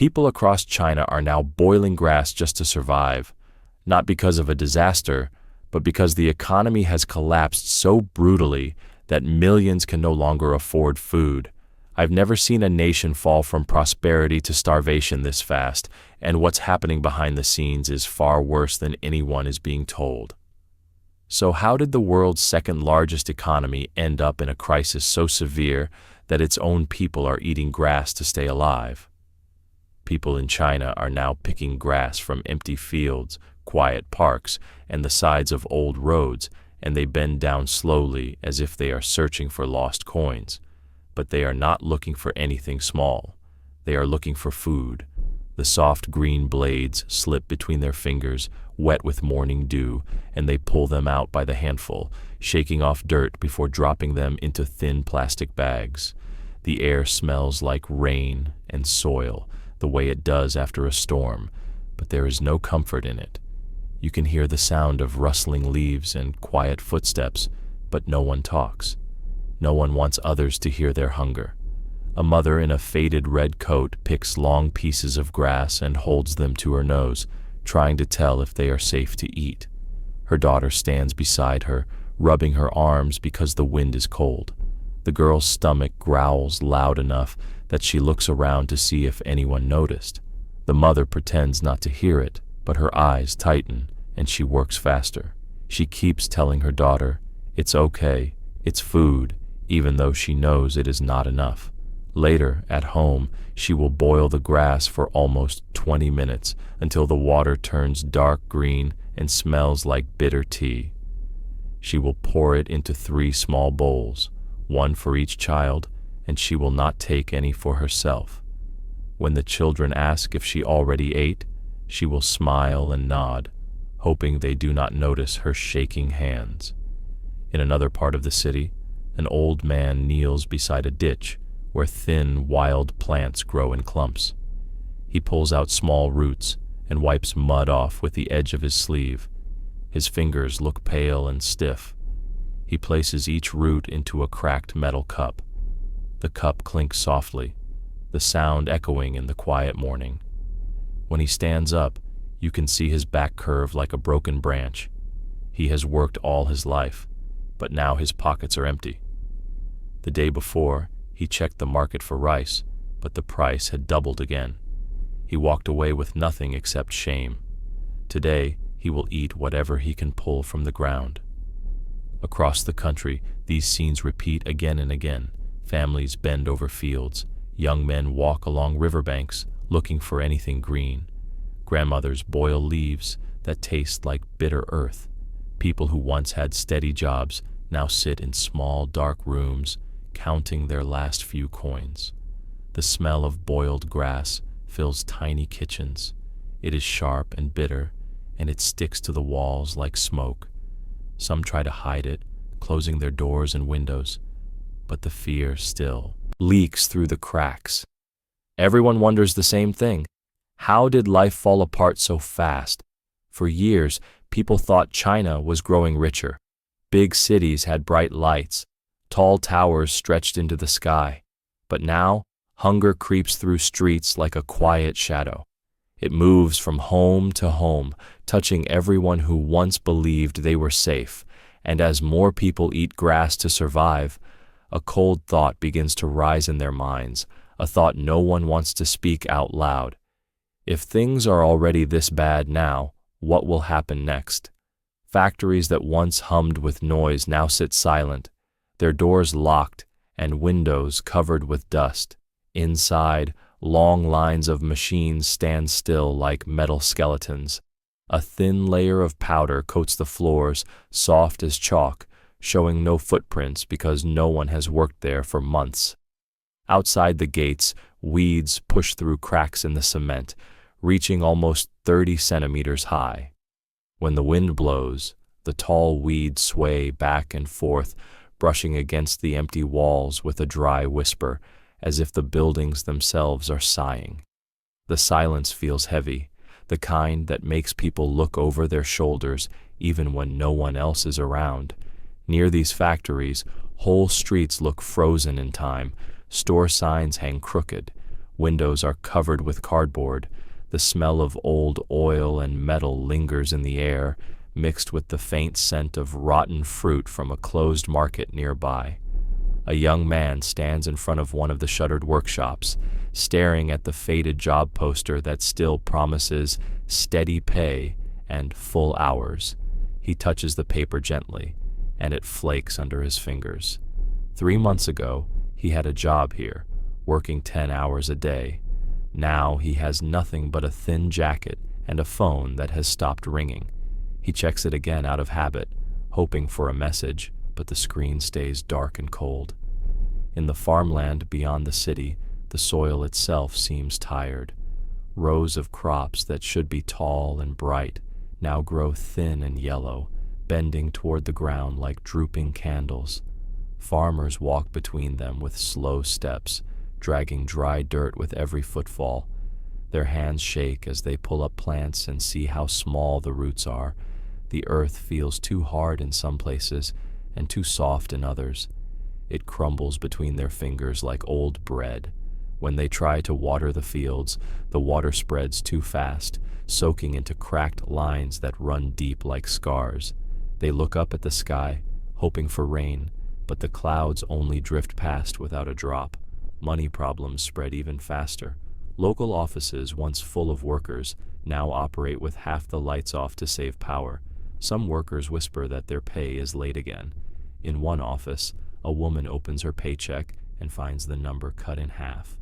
People across China are now boiling grass just to survive, not because of a disaster, but because the economy has collapsed so brutally that millions can no longer afford food. I've never seen a nation fall from prosperity to starvation this fast, and what's happening behind the scenes is far worse than anyone is being told. So how did the world's second largest economy end up in a crisis so severe that its own people are eating grass to stay alive? People in China are now picking grass from empty fields, quiet parks, and the sides of old roads, and they bend down slowly as if they are searching for lost coins. But they are not looking for anything small. They are looking for food. The soft green blades slip between their fingers, wet with morning dew, and they pull them out by the handful, shaking off dirt before dropping them into thin plastic bags. The air smells like rain and soil, the way it does after a storm, but there is no comfort in it. You can hear the sound of rustling leaves and quiet footsteps, but no one talks. No one wants others to hear their hunger. A mother in a faded red coat picks long pieces of grass and holds them to her nose, trying to tell if they are safe to eat. Her daughter stands beside her, rubbing her arms because the wind is cold. The girl's stomach growls loud enough that she looks around to see if anyone noticed. The mother pretends not to hear it, but her eyes tighten, and she works faster. She keeps telling her daughter, "It's okay, it's food," even though she knows it is not enough. Later, at home, she will boil the grass for almost 20 minutes until the water turns dark green and smells like bitter tea. She will pour it into 3 small bowls, one for each child, and she will not take any for herself. When the children ask if she already ate, she will smile and nod, hoping they do not notice her shaking hands. In another part of the city, an old man kneels beside a ditch where thin, wild plants grow in clumps. He pulls out small roots and wipes mud off with the edge of his sleeve. His fingers look pale and stiff. He places each root into a cracked metal cup. The cup clinks softly, the sound echoing in the quiet morning. When he stands up, you can see his back curve like a broken branch. He has worked all his life, but now his pockets are empty. The day before, he checked the market for rice, but the price had doubled again. He walked away with nothing except shame. Today, he will eat whatever he can pull from the ground. Across the country, these scenes repeat again and again. Families bend over fields. Young men walk along riverbanks, looking for anything green. Grandmothers boil leaves that taste like bitter earth. People who once had steady jobs now sit in small, dark rooms, counting their last few coins. The smell of boiled grass fills tiny kitchens. It is sharp and bitter, and it sticks to the walls like smoke. Some try to hide it, closing their doors and windows, but the fear still leaks through the cracks. Everyone wonders the same thing. How did life fall apart so fast? For years, people thought China was growing richer. Big cities had bright lights. Tall towers stretched into the sky. But now, hunger creeps through streets like a quiet shadow. It moves from home to home, touching everyone who once believed they were safe. And as more people eat grass to survive, a cold thought begins to rise in their minds, a thought no one wants to speak out loud. If things are already this bad now, what will happen next? Factories that once hummed with noise now sit silent, their doors locked and windows covered with dust. Inside, long lines of machines stand still like metal skeletons. A thin layer of powder coats the floors, soft as chalk, showing no footprints because no one has worked there for months. Outside the gates, weeds push through cracks in the cement, reaching almost 30 centimeters high. When the wind blows, the tall weeds sway back and forth, brushing against the empty walls with a dry whisper, as if the buildings themselves are sighing. The silence feels heavy, the kind that makes people look over their shoulders even when no one else is around. Near these factories, whole streets look frozen in time. Store signs hang crooked. Windows are covered with cardboard. The smell of old oil and metal lingers in the air, mixed with the faint scent of rotten fruit from a closed market nearby. A young man stands in front of one of the shuttered workshops, staring at the faded job poster that still promises steady pay and full hours. He touches the paper gently, and it flakes under his fingers. 3 months ago, he had a job here, working 10 hours a day. Now he has nothing but a thin jacket and a phone that has stopped ringing. He checks it again out of habit, hoping for a message, but the screen stays dark and cold. In the farmland beyond the city, the soil itself seems tired. Rows of crops that should be tall and bright now grow thin and yellow, bending toward the ground like drooping candles. Farmers walk between them with slow steps, dragging dry dirt with every footfall. Their hands shake as they pull up plants and see how small the roots are. The earth feels too hard in some places and too soft in others. It crumbles between their fingers like old bread. When they try to water the fields, the water spreads too fast, soaking into cracked lines that run deep like scars. They look up at the sky, hoping for rain, but the clouds only drift past without a drop. Money problems spread even faster. Local offices, once full of workers, now operate with half the lights off to save power. Some workers whisper that their pay is late again. In one office, a woman opens her paycheck and finds the number cut in half.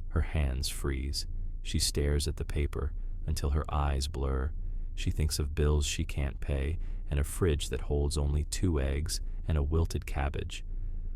Her hands freeze. She stares at the paper until her eyes blur. She thinks of bills she can't pay and a fridge that holds only 2 eggs and a wilted cabbage.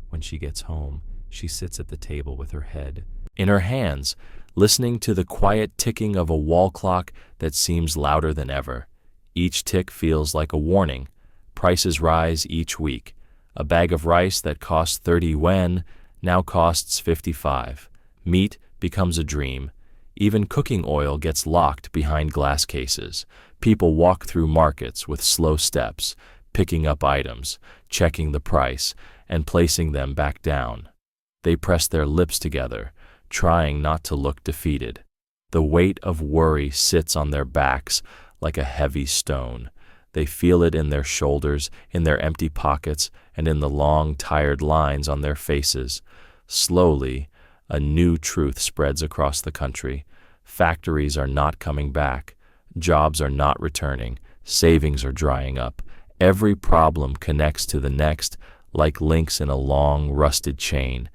When she gets home, she sits at the table with her head in her hands, listening to the quiet ticking of a wall clock that seems louder than ever. Each tick feels like a warning. Prices rise each week. A bag of rice that cost 30 when now costs 55. Meat becomes a dream. Even cooking oil gets locked behind glass cases. People walk through markets with slow steps, picking up items, checking the price, and placing them back down. They press their lips together, trying not to look defeated. The weight of worry sits on their backs like a heavy stone. They feel it in their shoulders, in their empty pockets, and in the long, tired lines on their faces. Slowly, a new truth spreads across the country. Factories are not coming back. Jobs are not returning. Savings are drying up. Every problem connects to the next like links in a long, rusted chain.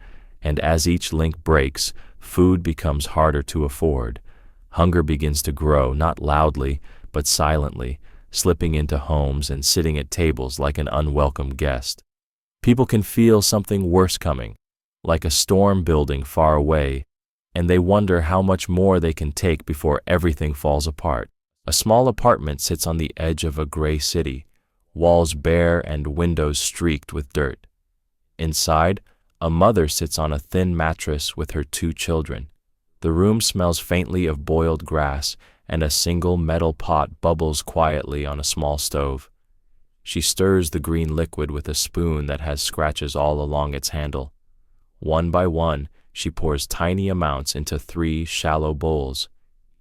And as each link breaks, food becomes harder to afford. Hunger begins to grow, not loudly, but silently, slipping into homes and sitting at tables like an unwelcome guest. People can feel something worse coming, like a storm building far away, and they wonder how much more they can take before everything falls apart. A small apartment sits on the edge of a gray city, walls bare and windows streaked with dirt. Inside, a mother sits on a thin mattress with her 2 children. The room smells faintly of boiled grass, and a single metal pot bubbles quietly on a small stove. She stirs the green liquid with a spoon that has scratches all along its handle. One by one, she pours tiny amounts into 3 shallow bowls.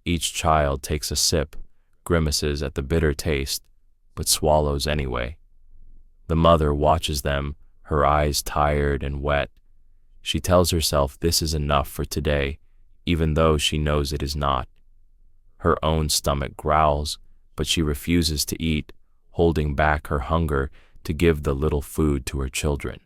Each child takes a sip, grimaces at the bitter taste, but swallows anyway. The mother watches them, her eyes tired and wet. She tells herself this is enough for today, even though she knows it is not. Her own stomach growls, but she refuses to eat, holding back her hunger to give the little food to her children.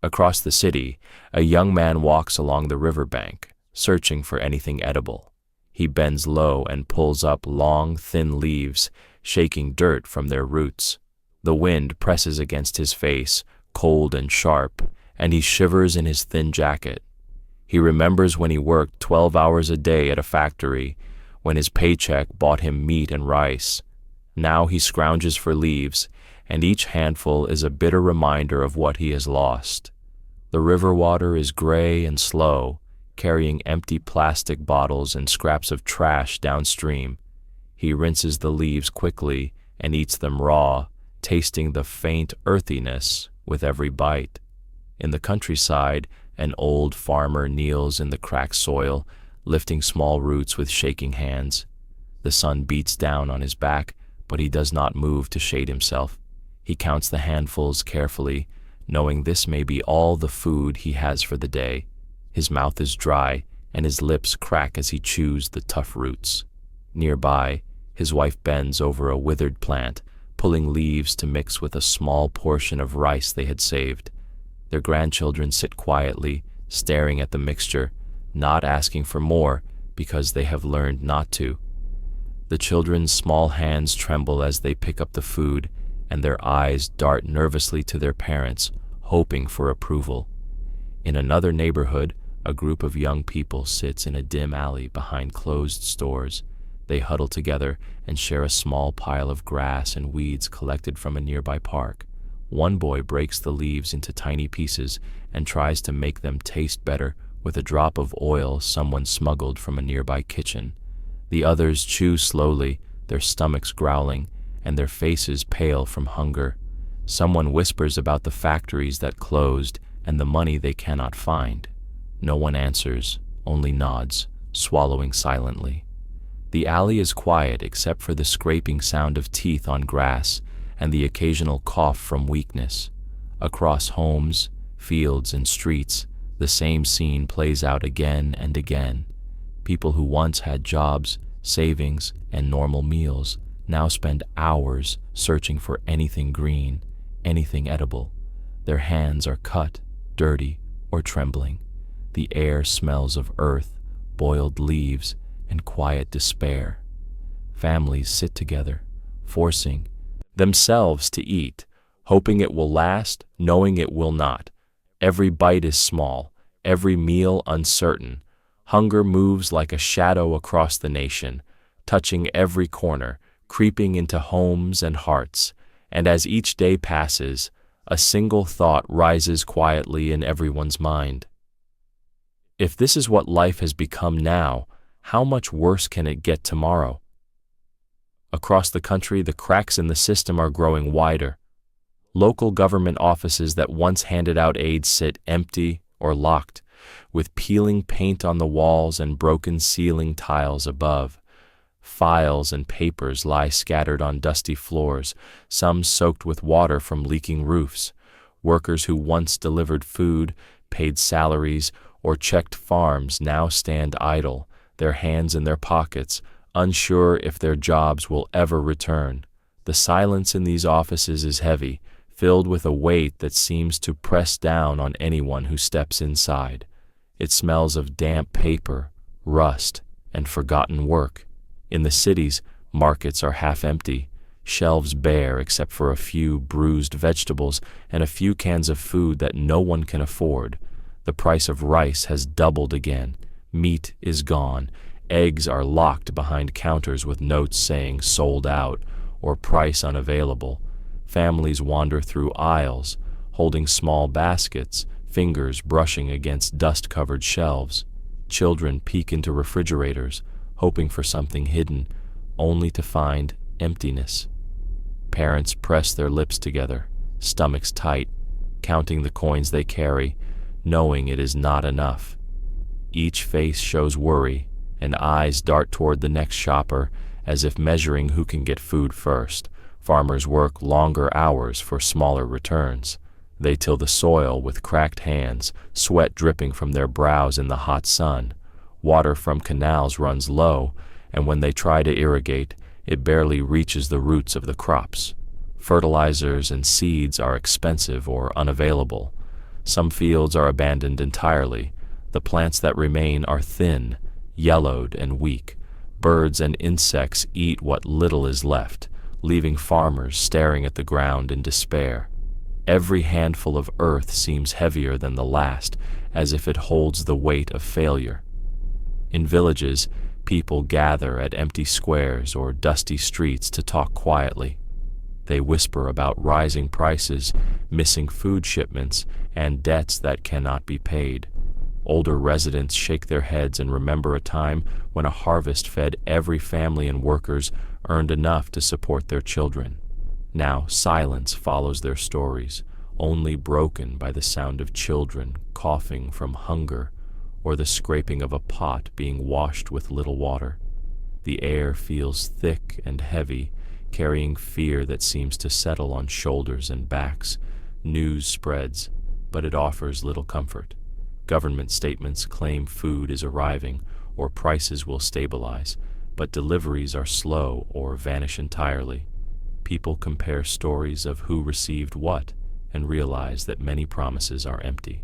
Across the city, a young man walks along the riverbank, searching for anything edible. He bends low and pulls up long, thin leaves, shaking dirt from their roots. The wind presses against his face, cold and sharp, and he shivers in his thin jacket. He remembers when he worked 12 hours a day at a factory, when his paycheck bought him meat and rice. Now he scrounges for leaves, and each handful is a bitter reminder of what he has lost. The river water is gray and slow, carrying empty plastic bottles and scraps of trash downstream. He rinses the leaves quickly and eats them raw, tasting the faint earthiness with every bite. In the countryside, an old farmer kneels in the cracked soil, lifting small roots with shaking hands. The sun beats down on his back, but he does not move to shade himself. He counts the handfuls carefully, knowing this may be all the food he has for the day. His mouth is dry, and his lips crack as he chews the tough roots. Nearby, his wife bends over a withered plant, pulling leaves to mix with a small portion of rice they had saved. Their grandchildren sit quietly, staring at the mixture, not asking for more because they have learned not to. The children's small hands tremble as they pick up the food, and their eyes dart nervously to their parents, hoping for approval. In another neighborhood, a group of young people sits in a dim alley behind closed stores. They huddle together and share a small pile of grass and weeds collected from a nearby park. One boy breaks the leaves into tiny pieces and tries to make them taste better with a drop of oil someone smuggled from a nearby kitchen. The others chew slowly, their stomachs growling, and their faces pale from hunger. Someone whispers about the factories that closed and the money they cannot find. No one answers, only nods, swallowing silently. The alley is quiet except for the scraping sound of teeth on grass and the occasional cough from weakness. Across homes, fields, and streets, the same scene plays out again and again. People who once had jobs, savings, and normal meals now spend hours searching for anything green, anything edible. Their hands are cut, dirty, or trembling. The air smells of earth, boiled leaves, and quiet despair. Families sit together, forcing themselves to eat, hoping it will last, knowing it will not. Every bite is small, every meal uncertain. Hunger moves like a shadow across the nation, touching every corner, creeping into homes and hearts. And as each day passes, a single thought rises quietly in everyone's mind. If this is what life has become now, how much worse can it get tomorrow? Across the country, the cracks in the system are growing wider. Local government offices that once handed out aid sit empty or locked, with peeling paint on the walls and broken ceiling tiles above. Files and papers lie scattered on dusty floors, some soaked with water from leaking roofs. Workers who once delivered food, paid salaries, or checked farms now stand idle, their hands in their pockets, unsure if their jobs will ever return. The silence in these offices is heavy, filled with a weight that seems to press down on anyone who steps inside. It smells of damp paper, rust, and forgotten work. In the cities, markets are half empty, shelves bare except for a few bruised vegetables and a few cans of food that no one can afford. The price of rice has doubled again. Meat is gone. Eggs are locked behind counters with notes saying sold out or price unavailable. Families wander through aisles, holding small baskets, fingers brushing against dust-covered shelves. Children peek into refrigerators, hoping for something hidden, only to find emptiness. Parents press their lips together, stomachs tight, counting the coins they carry, knowing it is not enough. Each face shows worry, and eyes dart toward the next shopper as if measuring who can get food first. Farmers work longer hours for smaller returns. They till the soil with cracked hands, sweat dripping from their brows in the hot sun. Water from canals runs low, and when they try to irrigate, it barely reaches the roots of the crops. Fertilizers and seeds are expensive or unavailable. Some fields are abandoned entirely. The plants that remain are thin, yellowed, and weak. Birds and insects eat what little is left, leaving farmers staring at the ground in despair. Every handful of earth seems heavier than the last, as if it holds the weight of failure. In villages, people gather at empty squares or dusty streets to talk quietly. They whisper about rising prices, missing food shipments, and debts that cannot be paid. Older residents shake their heads and remember a time when a harvest fed every family and workers earned enough to support their children. Now silence follows their stories, only broken by the sound of children coughing from hunger or the scraping of a pot being washed with little water. The air feels thick and heavy, carrying fear that seems to settle on shoulders and backs. News spreads, but it offers little comfort. Government statements claim food is arriving or prices will stabilize, but deliveries are slow or vanish entirely. People compare stories of who received what and realize that many promises are empty.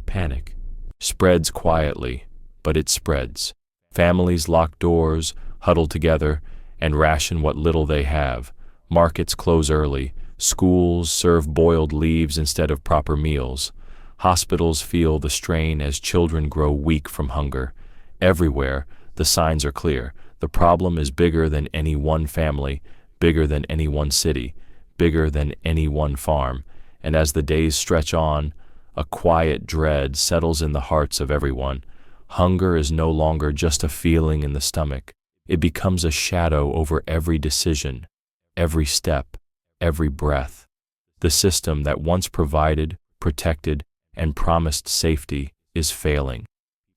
Panic spreads quietly, but it spreads. Families lock doors, huddle together, and ration what little they have. Markets close early. Schools serve boiled leaves instead of proper meals. Hospitals feel the strain as children grow weak from hunger. Everywhere, the signs are clear. The problem is bigger than any one family, bigger than any one city, bigger than any one farm. And as the days stretch on, a quiet dread settles in the hearts of everyone. Hunger is no longer just a feeling in the stomach. It becomes a shadow over every decision, every step, every breath. The system that once provided, protected, and promised safety is failing.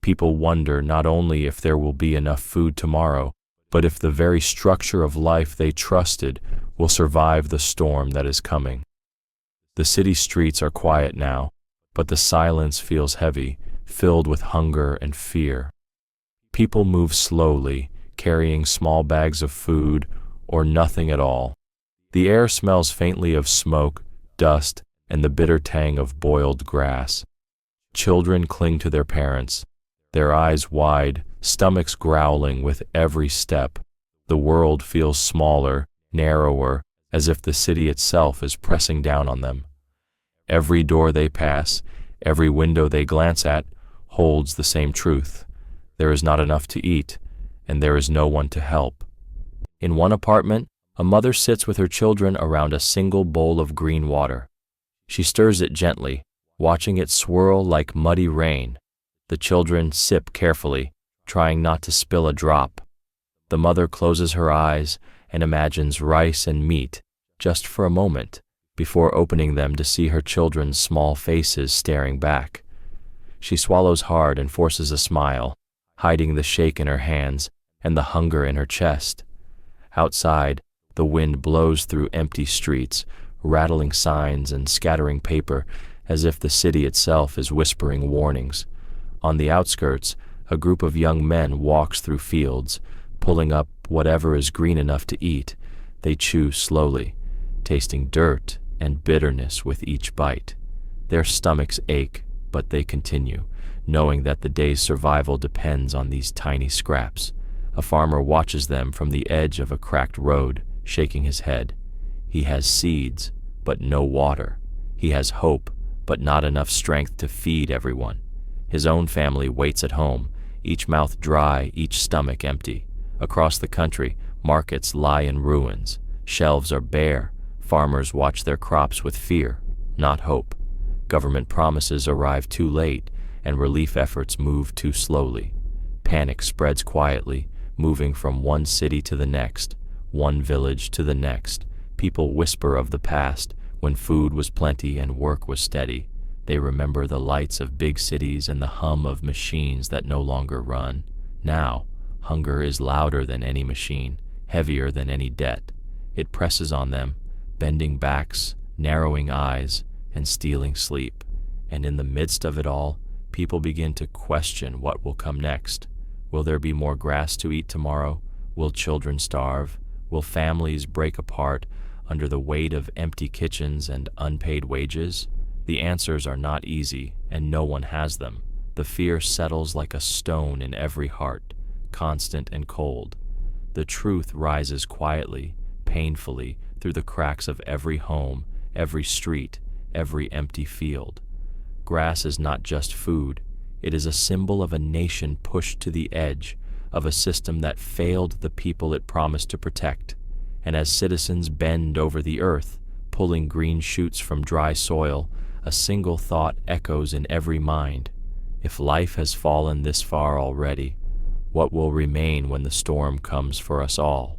People wonder not only if there will be enough food tomorrow, but if the very structure of life they trusted will survive the storm that is coming. The city streets are quiet now, but the silence feels heavy, filled with hunger and fear. People move slowly, carrying small bags of food or nothing at all. The air smells faintly of smoke, dust, and the bitter tang of boiled grass. Children cling to their parents, their eyes wide, stomachs growling with every step. The world feels smaller, narrower, as if the city itself is pressing down on them. Every door they pass, every window they glance at, holds the same truth. There is not enough to eat, and there is no one to help. In one apartment, a mother sits with her children around a single bowl of green water. She stirs it gently, watching it swirl like muddy rain. The children sip carefully, trying not to spill a drop. The mother closes her eyes and imagines rice and meat, just for a moment, before opening them to see her children's small faces staring back. She swallows hard and forces a smile, hiding the shake in her hands and the hunger in her chest. Outside, the wind blows through empty streets, rattling signs and scattering paper as if the city itself is whispering warnings. On the outskirts, a group of young men walks through fields, pulling up whatever is green enough to eat. They chew slowly, tasting dirt and bitterness with each bite. Their stomachs ache, but they continue, knowing that the day's survival depends on these tiny scraps. A farmer watches them from the edge of a cracked road, shaking his head. He has seeds, but no water. He has hope, but not enough strength to feed everyone. His own family waits at home, each mouth dry, each stomach empty. Across the country, markets lie in ruins. Shelves are bare. Farmers watch their crops with fear, not hope. Government promises arrive too late, and relief efforts move too slowly. Panic spreads quietly, moving from one city to the next, one village to the next. People whisper of the past, when food was plenty and work was steady. They remember the lights of big cities and the hum of machines that no longer run. Now, hunger is louder than any machine, heavier than any debt. It presses on them, bending backs, narrowing eyes, and stealing sleep. And in the midst of it all, people begin to question what will come next. Will there be more grass to eat tomorrow? Will children starve? Will families break apart under the weight of empty kitchens and unpaid wages? The answers are not easy, and no one has them. The fear settles like a stone in every heart, constant and cold. The truth rises quietly, painfully, through the cracks of every home, every street, every empty field. Grass is not just food. It is a symbol of a nation pushed to the edge, of a system that failed the people it promised to protect. And as citizens bend over the earth, pulling green shoots from dry soil, a single thought echoes in every mind. If life has fallen this far already, what will remain when the storm comes for us all?